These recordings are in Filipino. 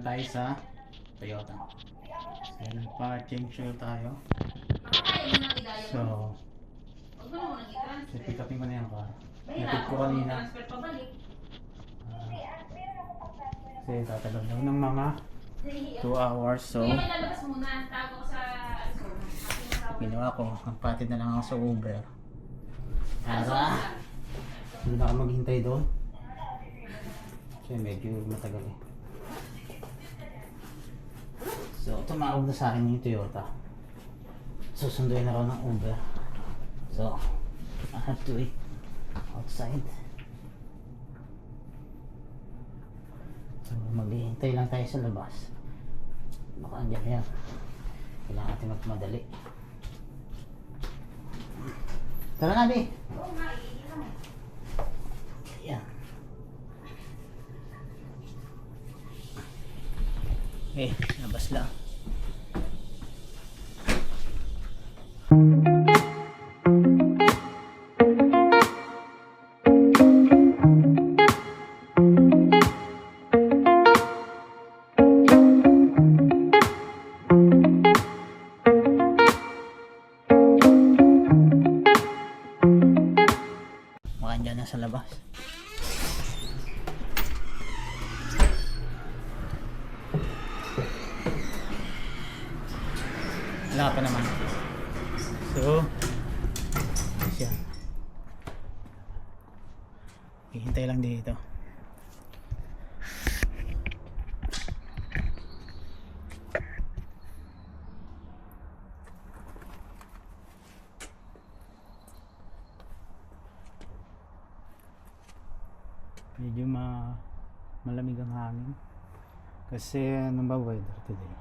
tayo sa Toyota. So, nagpa-change oil tayo. So, pick upin ko na yung car. Napit ko kanina. Kasi tatagal daw ng mga 2 hours. So, ginawa ko, magpatid na lang ako sa Uber. Para hindi na ako maghintay doon. Kasi medyo matagal eh. So, tumawag na sa akin yung Toyota. Susunduin na raw ng Uber. So, I have to wait outside. So, maghihintay lang tayo sa labas. Baka andyan yan. Kailangan natin magmadali. Tara na, Bi! Ayan. Okay, labas lang. Mukhang dyan na sa labas. Wala pa naman. So, siya. Hihintay lang dito. Medyo malamig ang hangin. Kasi ano ba weather today?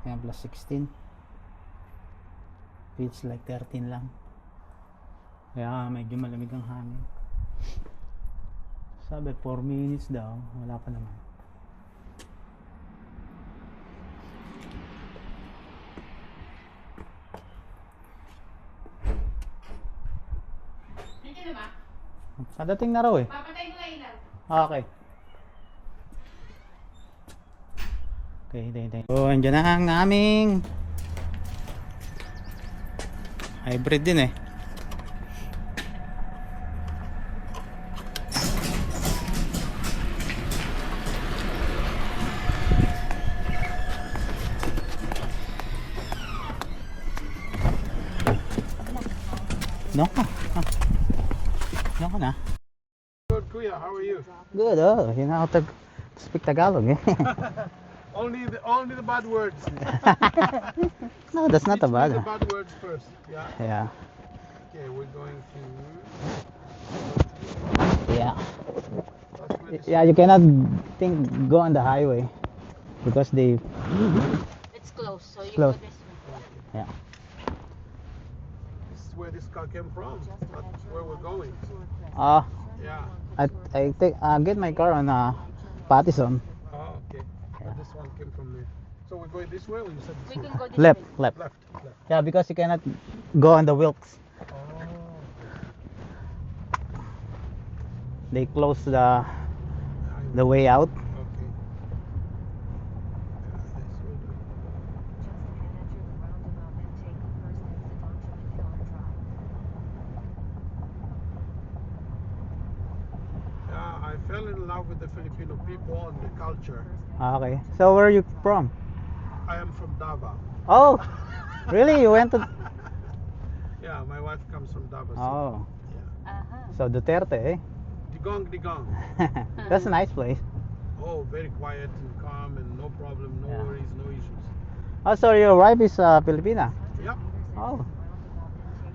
Ayan, plus 16. Feels like 13 lang. Kaya medyo malamig ang hangin. Sabi 4 minutes daw. Wala pa naman. Padating na raw eh. Papatay mo lang ilaw. Okay. Okay, hintay. So, andyan na ang aming hybrid din eh. No? No ka na? Good, Kuya. How are you? Good, oh. You know how to speak Tagalog eh. Only the bad words. No, that's not Teach me bad. the bad words first. Yeah. Yeah. Okay, we're going to. Yeah. That's where this- Yeah, you cannot go on the highway because they It's close, so you Close. go this way. yeah. This is where this car came from. That's where we're going. Yeah. I get my car on Pattison. Oh, okay. Yeah. But this one came from there. So we're going this way, or you said We this can way? go this Left, way. left. Left. Yeah, because you cannot go on the Wilkes. Oh. They close the Okay. way out. Okay. Yeah, this will do. Yeah, I fell in love with the Filipino people and the culture. Okay. So where are you from? I am from Davao. Oh, really? You went to? Yeah, my wife comes from Davao. City. Oh, Yeah. Uh-huh. so Duterte, eh? Digong, Digong. That's a nice place. Oh, very quiet and calm and no problem, no Yeah. worries, no issues. Oh, so your wife is Filipina? Yep, Oh,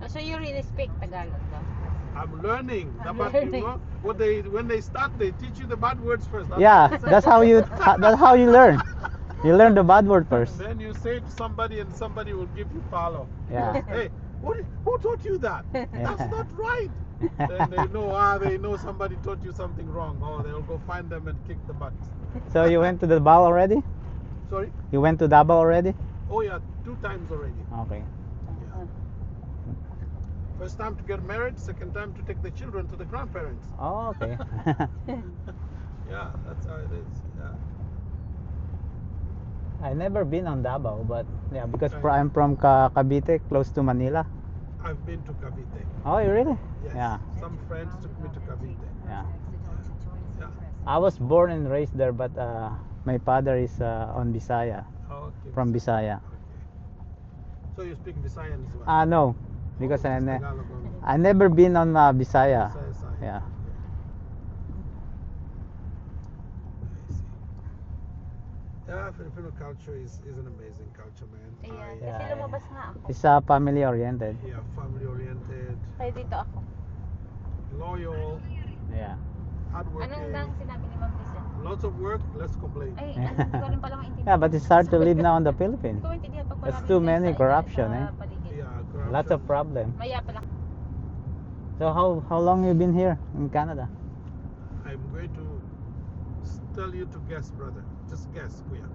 Oh, so you really speak Tagalog, though? I'm learning. I'm But learning. you know, when they start, they teach you the bad words first. yeah. That's how you learn. You learn the bad word first. Then you say to somebody, and somebody will give you follow. Yeah. Hey, who taught you that? That's not right. Then they know somebody taught you something wrong. Oh, they'll go find them and kick the butt. So you went to the Davao already? Sorry? You went to Davao already? Oh yeah, 2 times already. Okay. Yeah. First time to get married, second time to take the children to the grandparents. Oh, okay. Yeah, that's how it is. Yeah. I never been on Davao, but yeah, because Right. I'm from Cavite, close to Manila. I've been to Cavite. Oh, you really? Yes. Yeah. Some friends took me to Cavite. Yeah. Yeah. I was born and raised there, but my father is on Bisaya, Okay. from Bisaya. Okay. So you speak Visayan as well? No, because Oh, just Tagalog only. I never been on Bisaya. Visaya side. Yeah. Okay. I see. Yeah, Filipino culture is an amazing culture, man. Ayan. Yeah, Kasi lumabas nga ako. It's family oriented. Yeah, family oriented, Kaya dito ako. loyal, Yeah. Anong hardworking. lang sinabi ni Ma'am Lisa? Lots of work, less complain. Ay, ano ko rin palang intindihan. Yeah, but it's hard to live now in the Philippines. Hindi ko intindihan pag There's maraming too guys many sa- corruption, sa eh. paligid. Yeah, corruption. Lots of problem. Maya pala. So how long you been here in Canada? I'm going to tell you to guess, brother. Just guess, Kuya.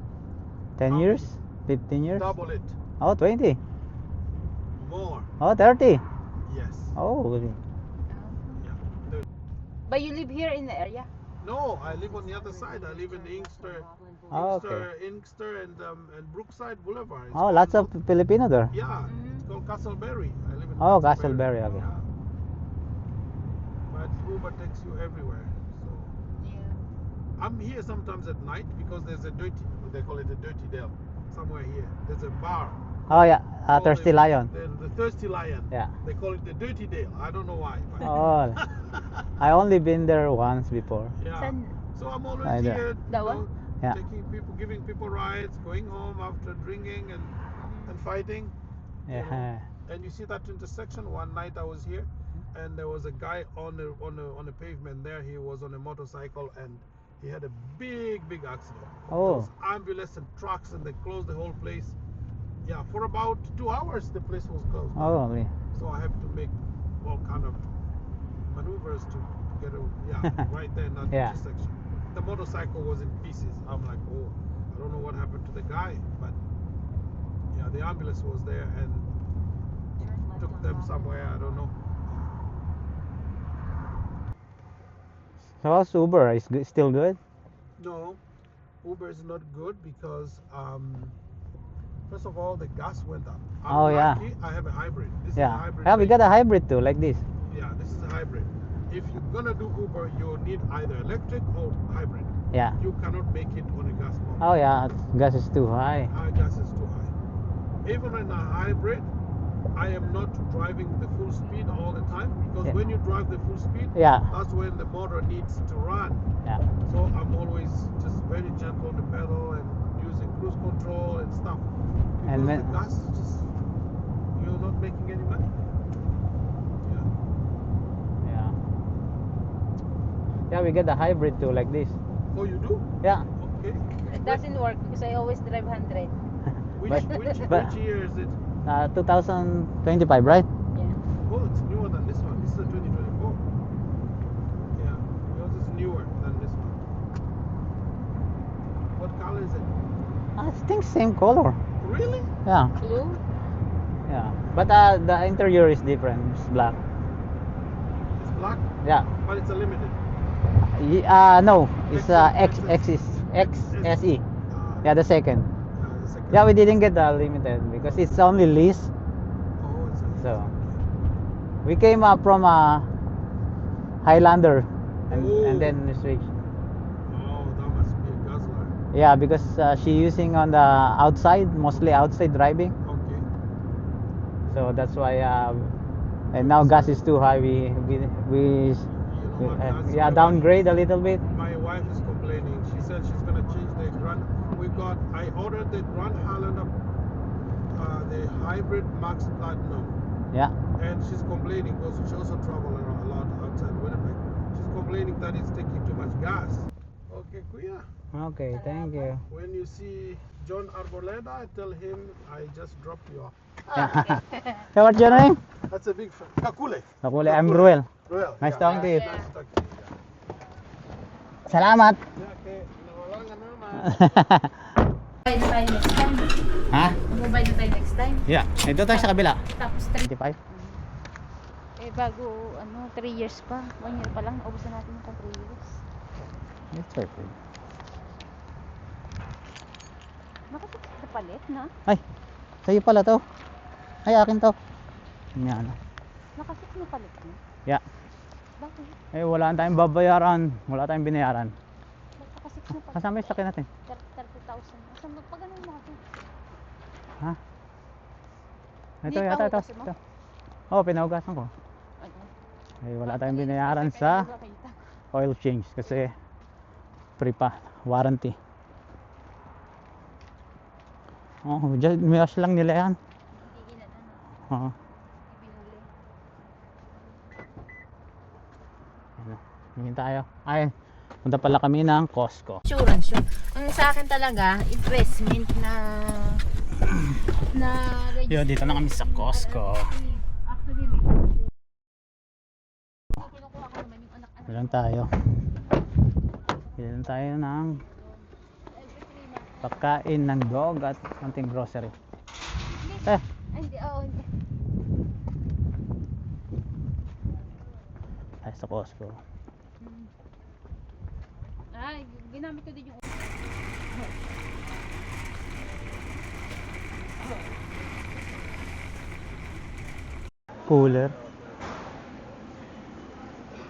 10 How years? 15 years? Double it. Oh, 20. More. Oh, 30. Yes. Oh, really? Yeah. But you live here in the area? No, I live on the other side. I live in Inkster, Oh, okay. Inkster and Brookside Boulevard. It's Oh, lots of called- Filipino there. Yeah, it's called Castleberry. I live in Oh, Castleberry, okay. Yeah. But Uber takes you everywhere. So Yeah. I'm here sometimes at night because there's a dirty, they call it a dirty dale, somewhere here. There's a bar. Oh, yeah. called Thirsty the- Lion. The Thirsty Lion. Yeah. They call it the Dirty Dale. I don't know why. but- Oh, I only been there once before. yeah. Saan? So I'm always Right there. here, That one? Yeah. taking people, giving people rides, going home after drinking and fighting. Yeah. And you see that intersection. One night I was here, and there was a guy on a pavement there. He was on a motorcycle, and he had a big accident. Oh. There was ambulance and trucks, and they closed the whole place. Yeah, for about 2 hours the place was closed. Oh, really? So I have to make all kind of maneuvers to get right there in that Yeah. intersection. The motorcycle was in pieces. I'm like, oh, I don't know what happened to the guy, but yeah, the ambulance was there and took them somewhere. I don't know. So how's Uber? Is still good? No, Uber is not good because first of all the gas went up. I'm Oh, yeah. lucky I have a hybrid. This is a Yeah. hybrid. Yeah, we got vehicle. a hybrid too, like this. Yeah, this is a hybrid. If you're gonna do Uber, you need either electric or hybrid. Yeah. You cannot make it on a gas pump. Oh, yeah. Gas is too high. Gas is too high. Even in a hybrid, I am not driving the full speed all the time because Yeah. when you drive the full speed, Yeah. that's when the motor needs to run. Yeah. So I'm always just very gentle on the pedal and using cruise control and stuff. Because And when- the gas is just, you're not making any money. Yeah. Yeah. Yeah, we got the hybrid too, like this. Oh, you do? Yeah. Okay. It doesn't work because I always drive 100. Which, But- which year is it? 2025, right? Yeah. Oh, it's newer than this one. This is a 2024. Yeah, yours is newer than this one. What color is it? I think same color. Really? Yeah. Blue? Yeah. But the interior is different. It's black. It's black, Yeah. but it's a limited. No. It's XSE. Yeah, the second. The second. Yeah, we didn't get the limited because it's only lease. Oh, it's a So we came up from Highlander and then we switched. Oh, that must be a guzzler. Yeah, because she using on the outside, mostly outside driving. Okay. So that's why. And now gas is too high. We You know what? That's yeah, my downgrade a little bit. My wife is complaining. She said she's gonna change the Grand. I ordered the Grand Highlander, the hybrid Max Platinum. Yeah. And she's complaining because she also travels a lot outside Winnipeg. She's complaining that it's taking too much gas. Okay, Kuya. Okay, thank you. When you see John Arboleda, tell him I just dropped you off. Hey, what's your name? That's a big fan. Kakule. Nakuli, I'm Ruel. Ruel. Nice talking to you. Nice to talk to you. Salamat. Yeah, okay. Nawalan naman. Buy na tayo next time. Ha? Mag-buy na tayo next time. Yeah. Ito tayo sa kabila. Tapos 3. 25. Eh bago 3 years pa. 1 year pa lang. Ubusan natin yung 3 years. It's okay. Nakasakit na palit na? Ay, sa'yo pala to. Ay, akin to. Yan. Nakasakit na palit na? Yeah. Bakit? Eh, wala tayong babayaran. Wala tayong binayaran. Nakasakit na palit. Kasama yung sakyan natin. 30,000. Asan mo? Pag ganun mo kasi. Ha? Ito, Di yata ito. pahugasin mo? Ito. Oo, pinahugasan ko. Ano? Eh, wala tayong binayaran sa oil change kasi free pa. Warranty. Oh, just mias lang nila yan. Hindi ginano. Oo. Ibinuli. Hingin tayo. Ay, punta pala kami ng Costco. Insurance yun. Ang sa akin talaga, investment na Yo, dito na kami sa Costco. Actually, kinukuha ko naman yung anak-anak. Bilang tayo. Bilang tayo ng pagkain ng dog at something grocery. Eh, Ay, hindi. Oo, hindi. tayo sa Costco. Ay, ginamit ko din yung Cooler.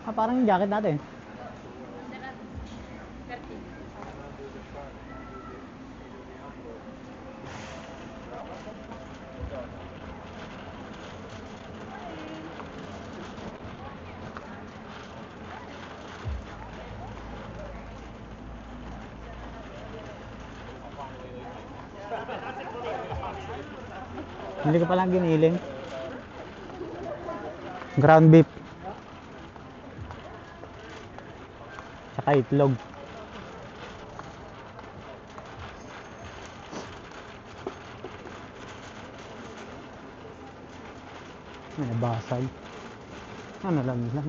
Ah, parang yung jacket natin. Hindi ko palang giniling. Ground beef. Saka itlog. May nabasag. Ano lang lang.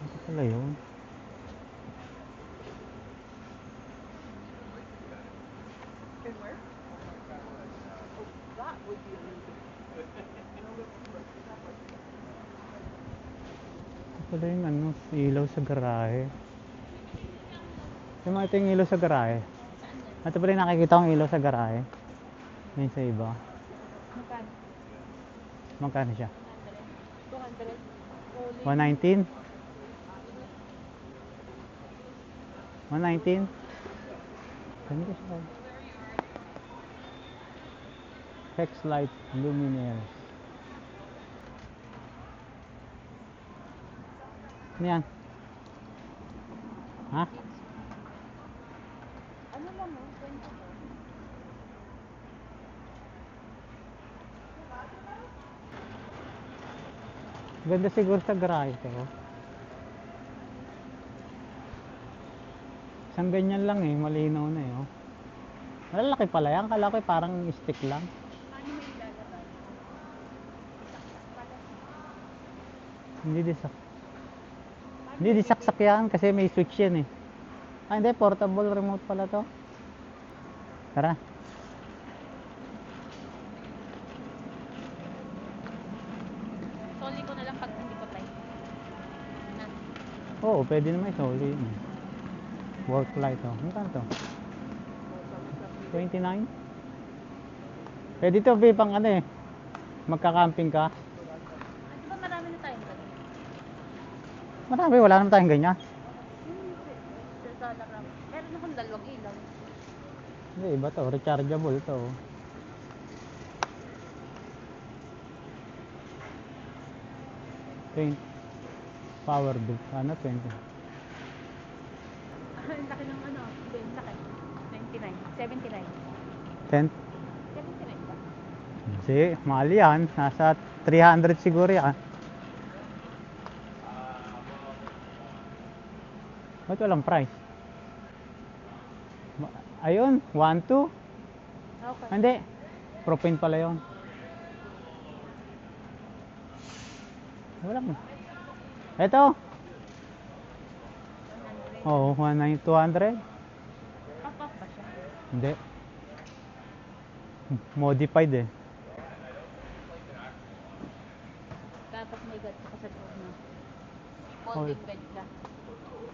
Ito pala yun. Ito pala yung ano, ilaw sa garahe. Yung mga ito yung ilaw sa garahe. Ito pala yung nakikita kong ilaw sa garahe. Yan sa iba. Magkano? Magkano siya? 200. 119? 119? Ganda siya. Hex light luminaires. Ano yan? Ha? Ano lang mo? 20 mo? Ganda siguro sa garahe to. Isang ganyan lang eh, malinaw na eh. Oh. Malalaki pala yan, kala ko parang stick lang. Paano mo ilalabas? Hindi disak. Hindi disaksak yan kasi may switch yan eh. Ah hindi, portable remote pala to. Tara. Soli ko na lang pag hindi pa tayo. Na. Oo, pwede naman isoli yun. Work light oh. Ano to? 29? Pwede to, be, pang ano eh. Magka-camping ka. Di ba marami na tayong ganun? Marami, wala naman tayong ganyan. Sa Zalaram. Meron akong dalawang ilaw. Hindi, iba to. Rechargeable to. 20. Power bill. Ano 20? Ang laki ng ano? Hindi, ang laki. 29. 79. 10? 79 ba? Hindi, mahal yan. Nasa 300 siguro yan. Ba't walang price? Ayun, 1.2. Okay. Hindi. Propane pala yun. Wala mo. Ito. 100. Oo, 200. Pop-up ba siya? Hindi. Modified eh. Dapat may ganito ka sa loob na. Folding bed ka.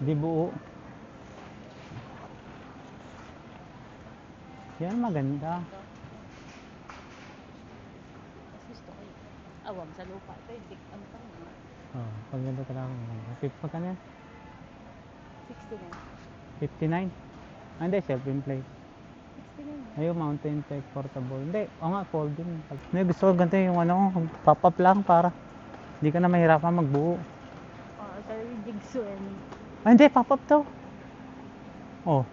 Di buo. Yan maganda. Mas gusto ko yun. Awam sa lupa. Ito yung big ano pa yun. Oh, paganda talaga. Magkano yan? 69. 59? Ah, hindi, self-employed. 69. Ayun, mountain type portable. Hindi, o nga, folding. Hindi, gusto ko ganito yung ano, pop-up lang para hindi ka na mahirapan magbuo. Oo, sa yung jigsaw yan. Ah, hindi, pop-up to. Oh,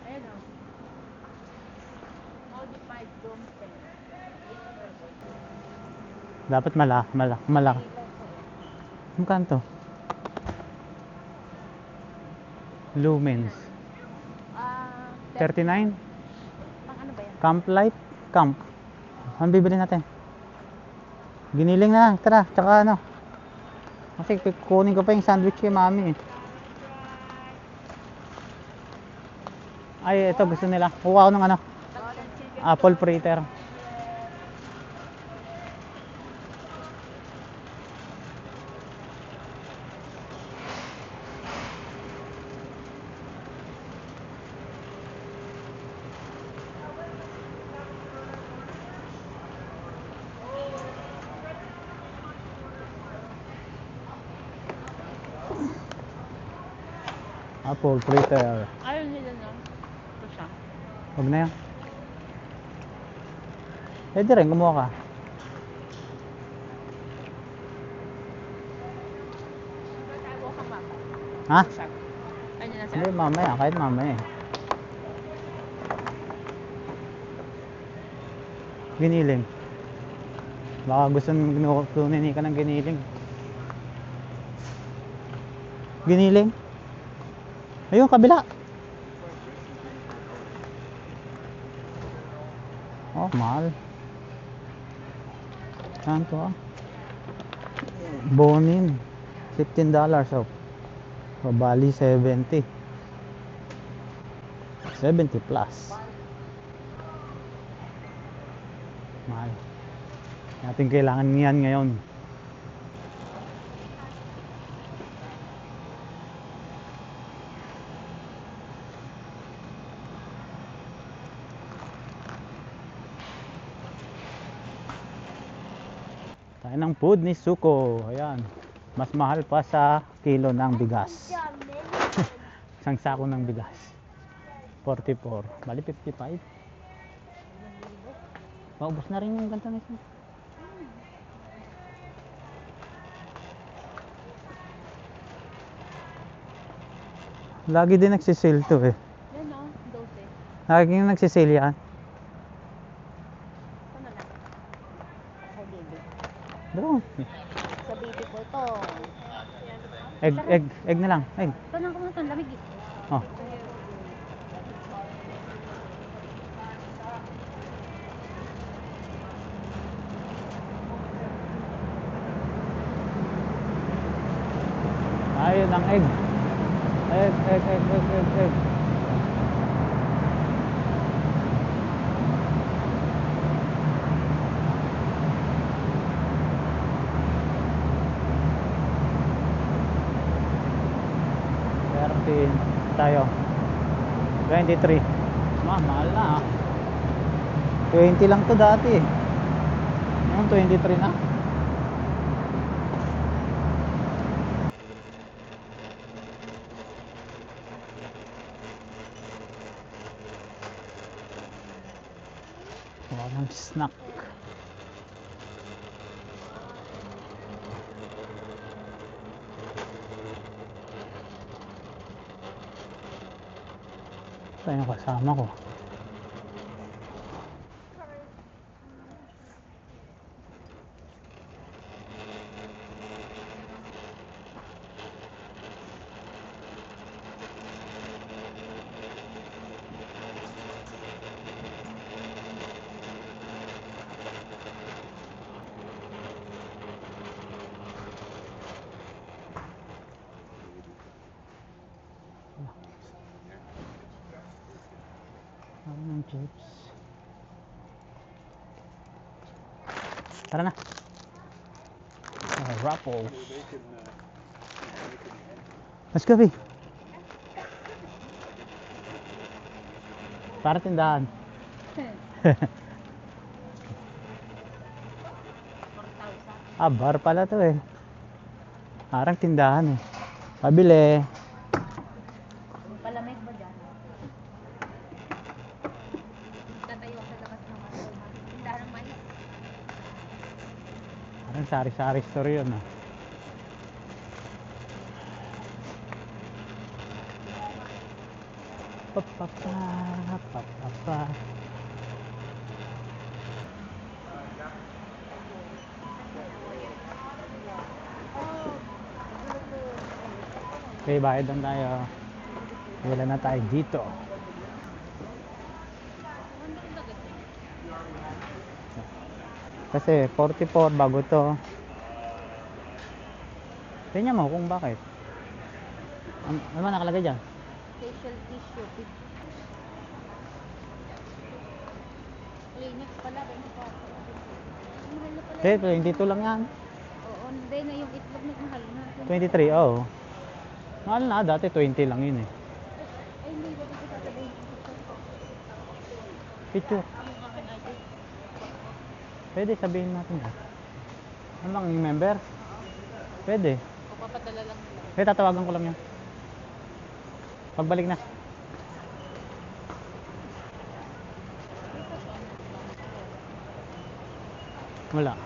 Ayan o. Modified dome pen. dapat malaki. Magkano to? Lumens. 39? Pang ano ba yan? Camp light? Camp. Ano bibili natin? Giniling na, tara, tsaka ano. Kasi kukunin ko pa yung sandwich kay mami eh. Ay, ito gusto nila. Kuha ko ng ano, apple fritter. Apple fritter. Ayaw nila no? Ito siya. Huwag na yan. Pwede rin, kumuha ka. Tago kang mapa. Ha? Siya. Ano na siya? Hindi, mamaya. Kahit mamaya. Giniling. Baka gusto kunin ka ng giniling. Giniling? Ayun, kabila. Oh, mahal. Saan to ah? Bonin. $15 off. Babali 70. 70 plus. Mahal. Natin kailangan niyan ngayon. Tayo ng food ni Suko. Ayan. Mas mahal pa sa kilo ng bigas. Isang sako ng bigas. 44. Bali 55. Paubos na rin yung ganito na isa. Lagi din nagsisale to eh. Yan o, 12. Lagi yung nagsisale yan. Ito na lang. Ako baby. Doon. Sa baby ko to. Egg na lang. Egg. Ito na ako na ito, lamig eh. Oh. Ayun ang egg. Egg. Tayo 23. Mahal na ah. 20 lang to dati eh. Ngayon 23 na. Walang snack. Ito yung kasama ko. Chips. Tara na. Raffles. Let's go, B. Para tindahan. 4,000. Bar pala to eh. Parang tindahan eh. Pabili. Palamig ba dyan? Tatayo sa labas ng tindahan ng mais. Parang sari-sari store yun ah. Papapa, papapa. Okay, bayad lang tayo. Wala na tayo dito. Kasi 44 bago to. Tingnan mo kung bakit. Ano ba nakalagay dyan? Facial tissue. Kleenex pala. Mahal na pala. Eh, 22 lang yan. Oo, hindi na yung itlog nagmahal na. 23, oo. Mahal na, dati 20 lang yun eh. Ay, hindi ba dito sasabihin? Picture. Yung aking ID. Pwede sabihin natin ha. Ano bang yung member? Pwede. O papadala lang nila. Eh, tatawagan ko lang yun. Pagbalik na. Wala.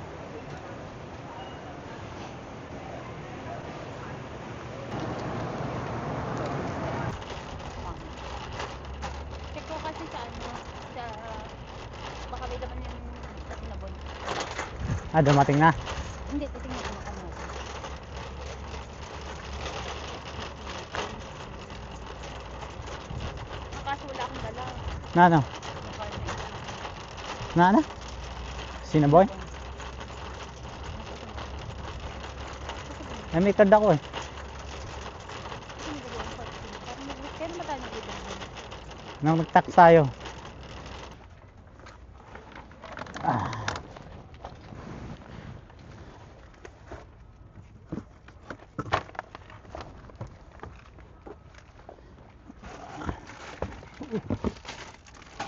Check ko kasi sa ano, sa baka may laman yung sa sinaboy. Dumating na. Hindi, titingnan ko ano. Kaso wala akong dala. Na ano? Yung card na isa. Na ano? Sinaboy? Eh, may card ako eh. Sino ba yung card? Kaya naman tayo nag-ibang doon. Nang nag-tax tayo.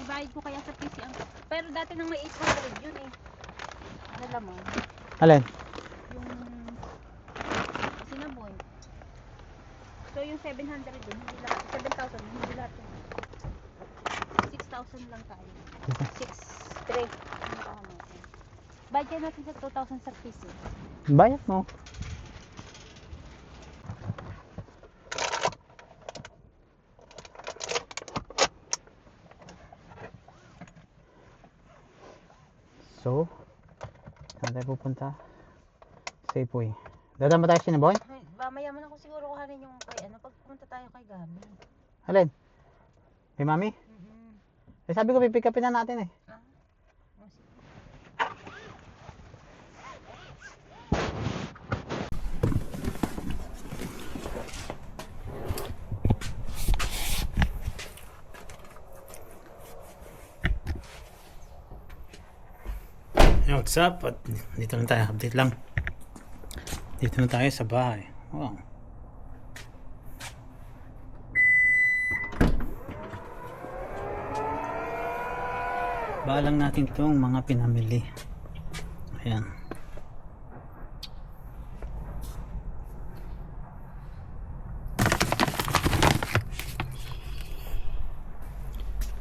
Ibayad ko kaya sa PC ang... Pero dati nang may 800 yun eh. Ano laman? Alin? Yung sinaboy. So yung 700 dun, hindi lahat. 7,000, hindi lahat yun. 6,000 lang tayo. 6,300. Ano ka natin? Budget natin sa 2,000 sa PC. Bayad mo. So, saan tayo pupunta? Safeway. Dadaan ba tayo Sinaboy? Ay, mamaya mo na ako siguro kuhanin yung kay ano, pag pumunta tayo kay Gabi. Alin? Kay Mami? Eh, sabi ko pipick upin na natin eh. Ah, oh, sige. What's up? At dito na tayo, update lang. Dito na tayo sa bahay. Wow. Balang natin itong mga pinamili. Ayan.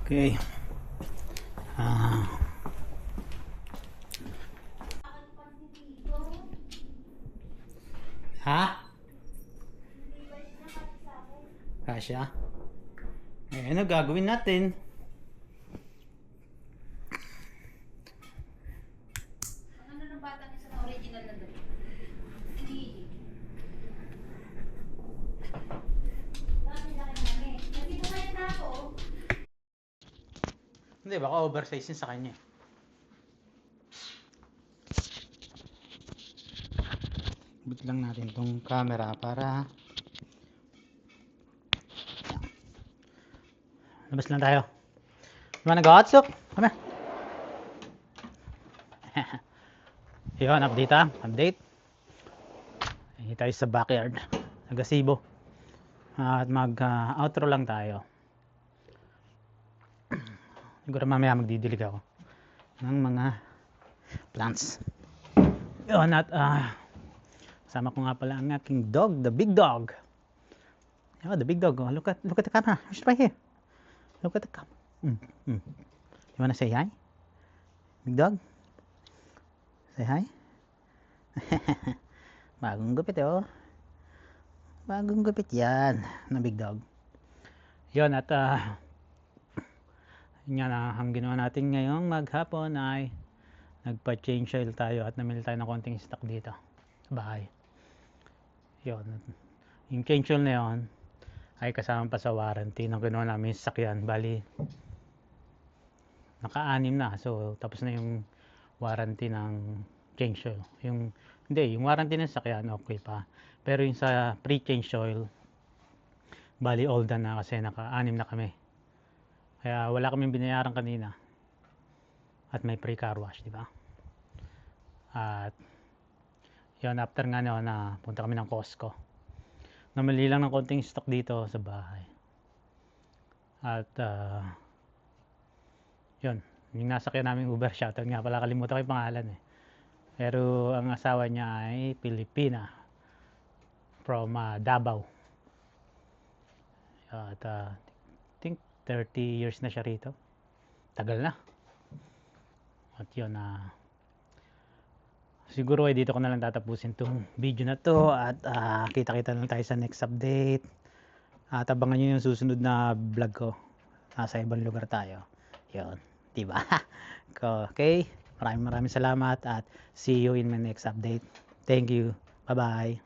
Okay. Ha? Kasya? Eh, ano gagawin natin? Ano ng bata niya sa original na doon? Hindi, baka oversize yun sa kanya. Bit lang natin tong camera para labas lang tayo. Diba nag-WhatsApp? Kami. Yun, update. Hindi tayo sa backyard. Nagasibo. At mag-outro lang tayo. Siguro mamaya magdidilig ako ng mga plants. Yun, at kasama ko nga pala ang aking dog, the big dog. Oh, the big dog. Oh, look at the camera. It's right here. Look at the camera. You wanna say hi? Big dog? Say hi? Bagong gupit oh. Bagong gupit yan na big dog. Yun, at yan ang ginawa natin ngayong maghapon ay nagpa-change oil tayo at namili tayo ng konting stock dito sa bahay. Yun, yung change oil na yun ay kasama pa sa warranty ng ginawa namin sa sakyan. Bali naka-anim na, so tapos na yung warranty ng change oil. Yung warranty ng sakyan okay pa, pero yung sa pre-change oil bali all done na kasi naka-anim na kami. Kaya wala kaming binayaran kanina. At may free car wash, di ba? At yun, after nga no, na punta kami ng Costco. Namali lang ng konting stock dito sa bahay. At yun, yung nasakyan namin Uber, shoutout nga pala, kalimutan ko yung pangalan eh. Pero ang asawa niya ay Pilipina from Davao. At I think 30 years na siya rito. Tagal na. At yun, siguro ay dito ko na lang tatapusin tong video na to. At kita-kita lang tayo sa next update. At abangan nyo yung susunod na vlog ko. Nasa ibang lugar tayo. Yun, diba? Okay, maraming salamat. At see you in my next update. Thank you. Bye-bye.